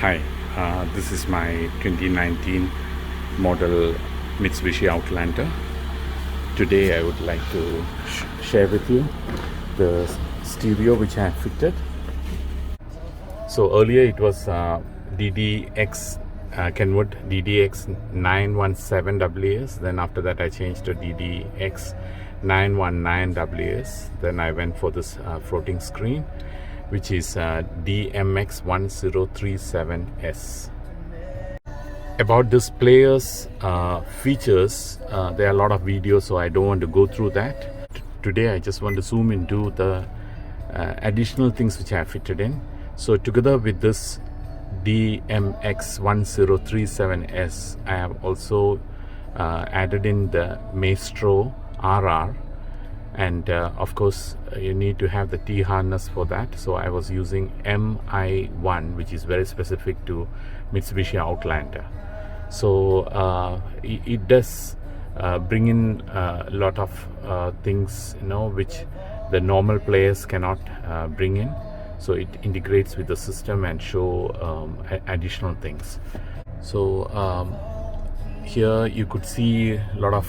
Hi, this is my 2019 model Mitsubishi Outlander. Today I would like to share with you the stereo which I have fitted. So earlier it was DDX Kenwood DMX1037S. Then after that I changed to DMX1037S. Then I went for this floating screen, which is DMX1037S. About this player's features, there are a lot of videos, so I don't want to go through that. Today I just want to zoom into the additional things which I have fitted in. So together with this DMX1037S, I have also added in the Maestro RR, and of course you need to have the T harness for that. So I was using MI1, which is very specific to Mitsubishi Outlander. So it does bring in a lot of things, which the normal players cannot bring in. So it integrates with the system and show additional things. So here you could see a lot of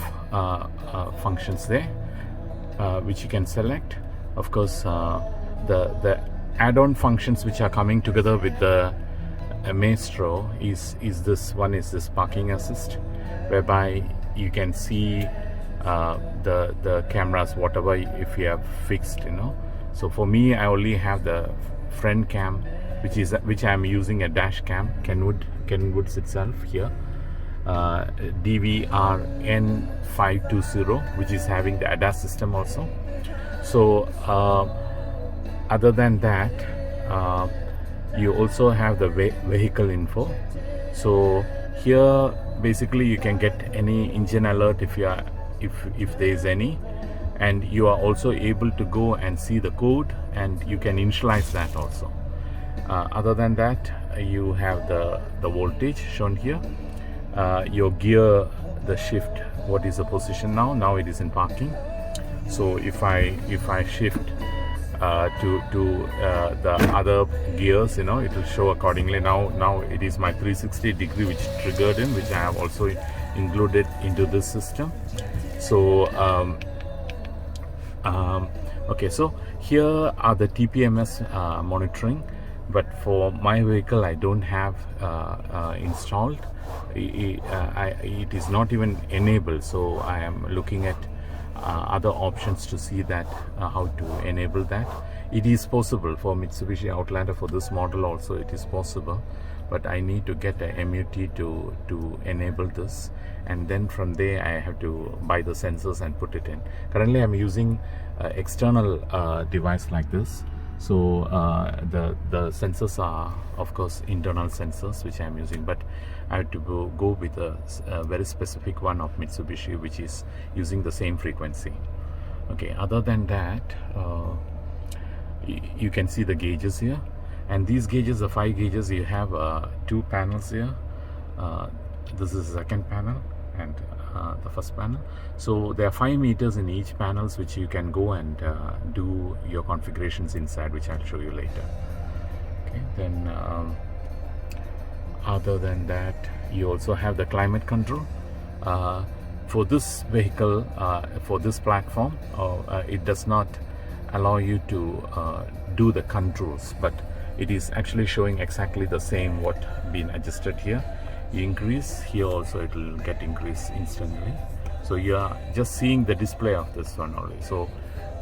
functions there, which you can select. Of course, the add-on functions which are coming together with the Maestro is this parking assist, whereby you can see the cameras, whatever if you have fixed, So for me, I only have the front cam, which I am using a dash cam, Kenwood's itself here, DVR-N520, which is having the ADAS system also. So other than that, you also have the vehicle info. So here basically you can get any engine alert if there is any, and you are also able to go and see the code, and you can initialize that also. Other than that, you have the voltage shown here, your gear, the shift, what is the position now it is in parking. So if I shift to the other gears, it will show accordingly. Now it is my 360 degree which triggered in, which I have also included into this system. So okay, so here are the TPMS monitoring, but for my vehicle I don't have installed. It is not even enabled, so I am looking at other options to see that how to enable that. It is possible for Mitsubishi Outlander, for this model also it is possible, but I need to get a MUT to enable this, and then from there I have to buy the sensors and put it in. Currently I'm using external device like this, so the sensors are of course internal sensors which I'm using, but I have to go with a very specific one of Mitsubishi, which is using the same frequency. Okay, other than that, you can see the gauges here, and these gauges, the 5 gauges, you have 2 panels here. This is the second panel and the first panel. So there are 5 meters in each panels, which you can go and do your configurations inside, which I'll show you later. Okay, then other than that, you also have the climate control. For this vehicle, for this platform, it does not allow you to do the controls, but it is actually showing exactly the same what been adjusted here. You increase here also, it will get increased instantly. So you are just seeing the display of this one only. So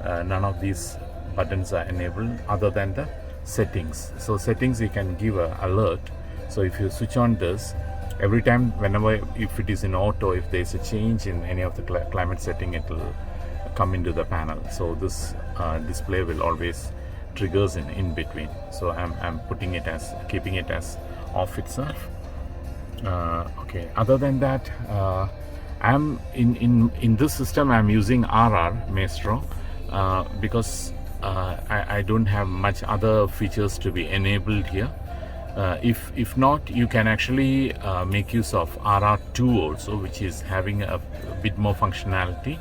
none of these buttons are enabled other than the settings. So settings, you can give an alert. So if you switch on this, every time, if it is in auto, if there is a change in any of the climate setting, it will come into the panel. So this display will always triggers in between. So I'm keeping it as off itself. Okay, other than that, I'm in this system I'm using RR Maestro because I don't have much other features to be enabled here. If not, you can actually make use of RR2 also, which is having a bit more functionality.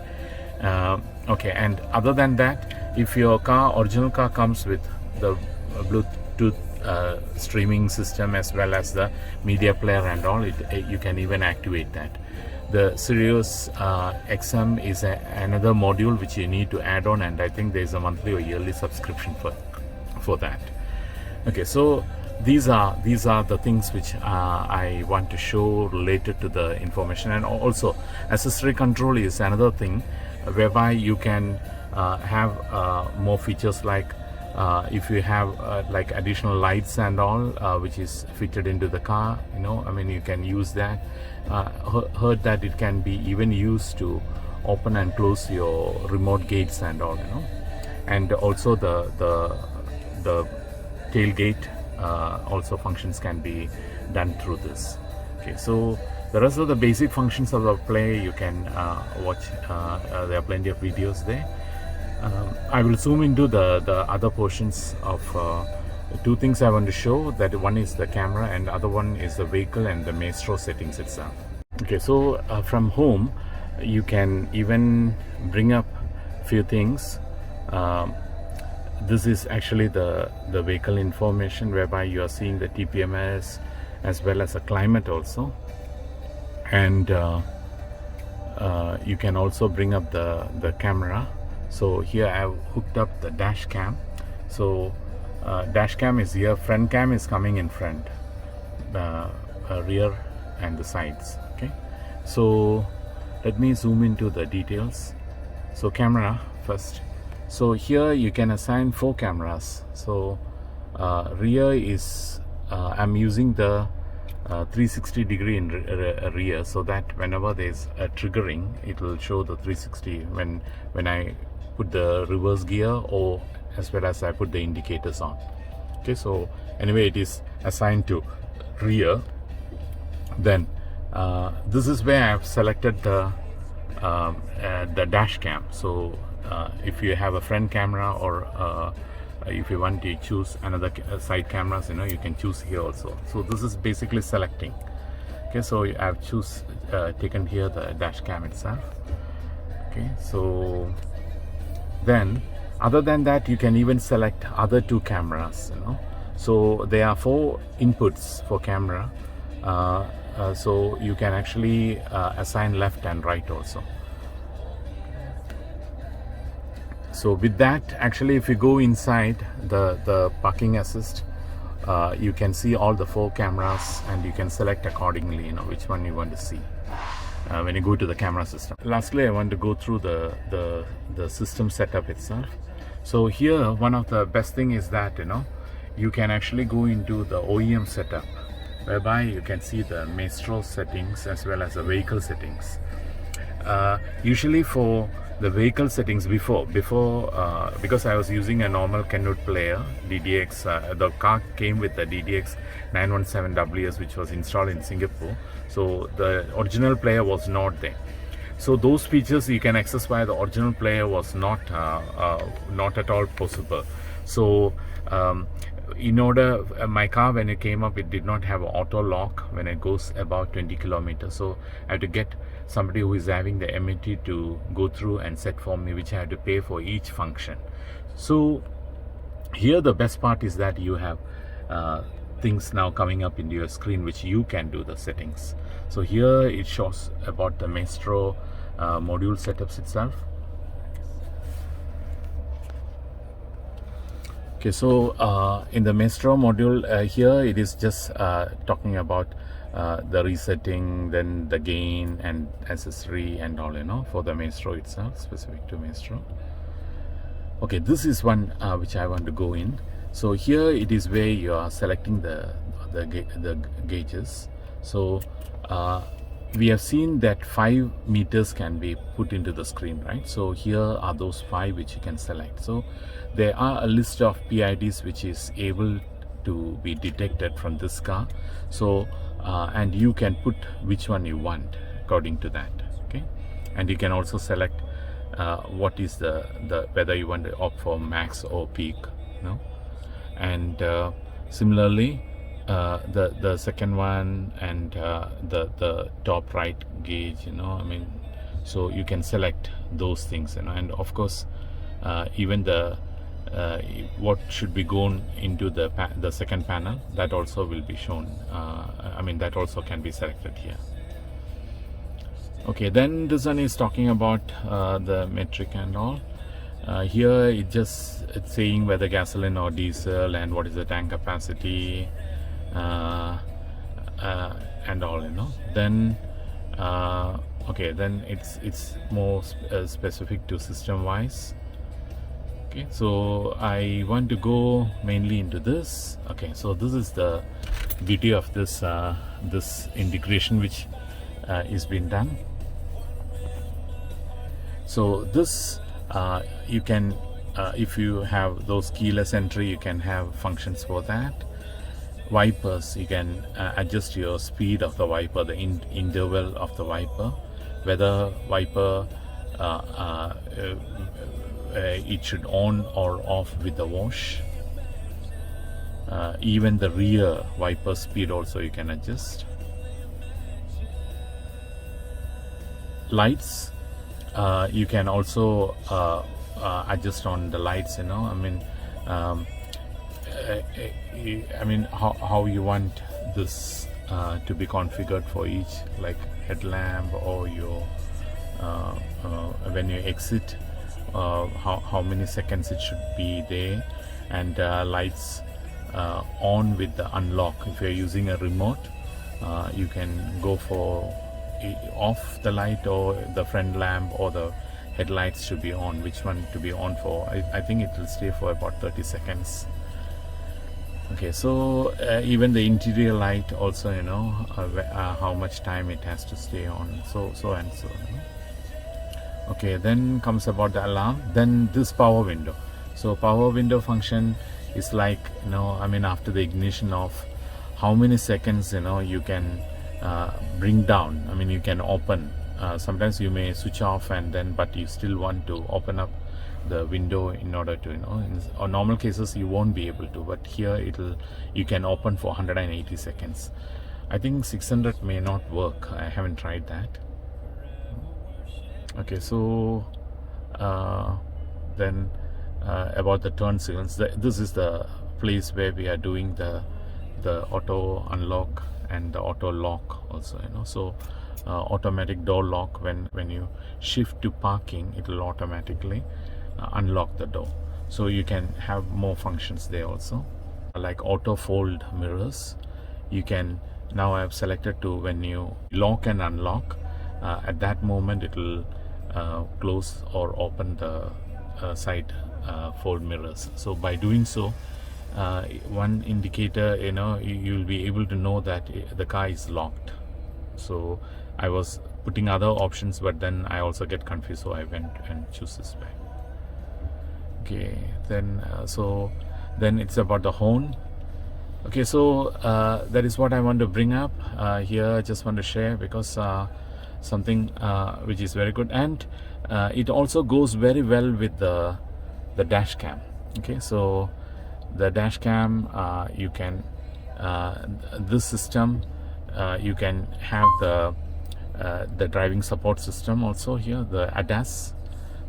Okay, and other than that, if your original car comes with the Bluetooth streaming system as well as the media player and all. You can even activate that. The Sirius XM is another module which you need to add on, and I think there is a monthly or yearly subscription for that. Okay, so these are the things which I want to show related to the information. And also accessory control is another thing whereby you can have more features, like if you have like additional lights and all which is fitted into the car, you know, I mean, you can use that. Heard that it can be even used to open and close your remote gates and all, you know. And also the tailgate also functions can be done through this. Okay, so the rest of the basic functions of the play you can watch. There are plenty of videos there. I will zoom into the other portions of two things I want to show. That one is the camera and the other one is the vehicle and the Maestro settings itself. Okay, so from home you can even bring up few things. This is actually the vehicle information, whereby you are seeing the TPMS as well as a climate also. And you can also bring up the camera. So here I have hooked up the dash cam. So dash cam is here, front cam is coming in front, rear and the sides. Okay, so let me zoom into the details. So camera first. So here you can assign 4 cameras. So rear is I'm using the 360 degree in rear, so that whenever there's a triggering, it will show the 360 when I put the reverse gear, or as well as I put the indicators on. Okay, so anyway, it is assigned to rear. Then this is where I've selected the dash cam. So if you have a front camera, or if you want to choose another side cameras, you know, you can choose here also. So this is basically selecting. Okay, so I've taken here the dash cam itself. Okay, so then other than that, you can even select other 2 cameras, you know. So there are 4 inputs for camera, so you can actually assign left and right also. So with that, actually, if you go inside the parking assist, you can see all the 4 cameras, and you can select accordingly, you know, which one you want to see when you go to the camera system. Lastly, I want to go through the system setup itself. So here, one of the best thing is that, you know, you can actually go into the OEM setup, whereby you can see the Maestro settings as well as the vehicle settings. Usually for the vehicle settings, before because I was using a normal Kenwood player DDX, the car came with the DDX917WS, which was installed in Singapore, so the original player was not there. So those features you can access via the original player was not at all possible. So in order, my car, when it came up, it did not have auto lock when it goes about 20 kilometers. So I had to get somebody who is having the amenity to go through and set for me, which I had to pay for each function. So here the best part is that you have things now coming up into your screen which you can do the settings. So here it shows about the Maestro module setups itself. Okay, so in the Maestro module, here it is just talking about the resetting, then the gain and accessory and all, you know, for the Maestro itself, specific to Maestro. Okay, this is one which I want to go in. So here it is where you are selecting the gauges. So we have seen that 5 meters can be put into the screen, right? So here are those 5 which you can select. So there are a list of PIDs which is able to be detected from this car. So and you can put which one you want according to that. Okay, and you can also select what is the whether you want to opt for max or peak, you know. And similarly the second one and the top right gauge, you know, I mean, so you can select those things, you know. And of course even the what should be gone into the second panel, that also will be shown. I mean, that also can be selected here. Okay, then this one is talking about the metric and all. Here it's saying whether gasoline or diesel and what is the tank capacity and all, you know. Then okay, then it's more specific to system wise. Okay, so I want to go mainly into this. Okay, so this is the beauty of this this integration which is being done. So this you can if you have those keyless entry, you can have functions for that. Wipers, you can adjust your speed of the wiper, the interval of the wiper, whether wiper it should on or off with the wash. Even the rear wiper speed also you can adjust. Lights, you can also adjust on the lights, you know. I mean how you want this to be configured for each, like headlamp or your when you exit, how many seconds it should be there, and lights on with the unlock. If you're using a remote, you can go for off the light, or the front lamp or the headlights should be on, which one to be on for. I think it will stay for about 30 seconds. Okay, so even the interior light also, you know, how much time it has to stay on, so and so. Okay, then comes about the alarm. Then this power window. So power window function is like, you know, I mean, after the ignition of how many seconds, you know, you can bring down. I mean, you can open. Sometimes you may switch off and then, but you still want to open up the window in order to, you know, in normal cases you won't be able to, but here you can open for 180 seconds. I think 600 may not work. I haven't tried that. Okay, so then about the turn signals, this is the place where we are doing the auto unlock and the auto lock also, you know. So automatic door lock, when you shift to parking, it will automatically unlock the door. So you can have more functions there also, like auto fold mirrors. You can, now I have selected to, when you lock and unlock, at that moment it will close or open the side fold mirrors. So by doing so, one indicator, you know, you'll be able to know that the car is locked. So I was putting other options, but then I also get confused, so I went and choose this way. Okay, then so then it's about the horn. Okay, so that is what I want to bring up here. I just want to share, because something which is very good, and it also goes very well with the dash cam. Okay, so the dash cam, you can this system, you can have the driving support system also here, the ADAS.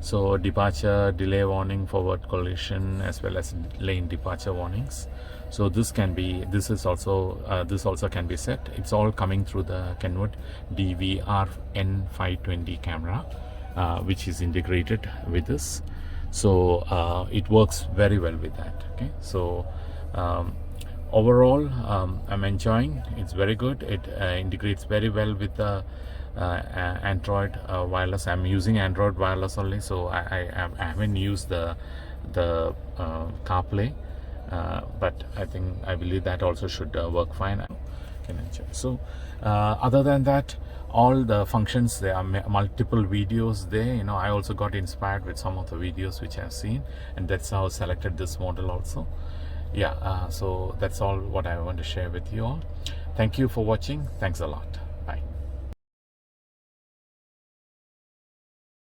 So departure, delay warning, forward collision, as well as lane departure warnings. So this can be, this also can be set. It's all coming through the Kenwood DVR-N520 camera, which is integrated with this. So it works very well with that. Okay, so overall I'm enjoying. It's very good. It integrates very well with the Android wireless. I'm using Android wireless only, so I haven't used the CarPlay, but I believe that also should work fine. So other than that, all the functions, there are multiple videos there, you know. I also got inspired with some of the videos which I've seen, and that's how I selected this model also. Yeah, so that's all what I want to share with you all. Thank you for watching. Thanks a lot.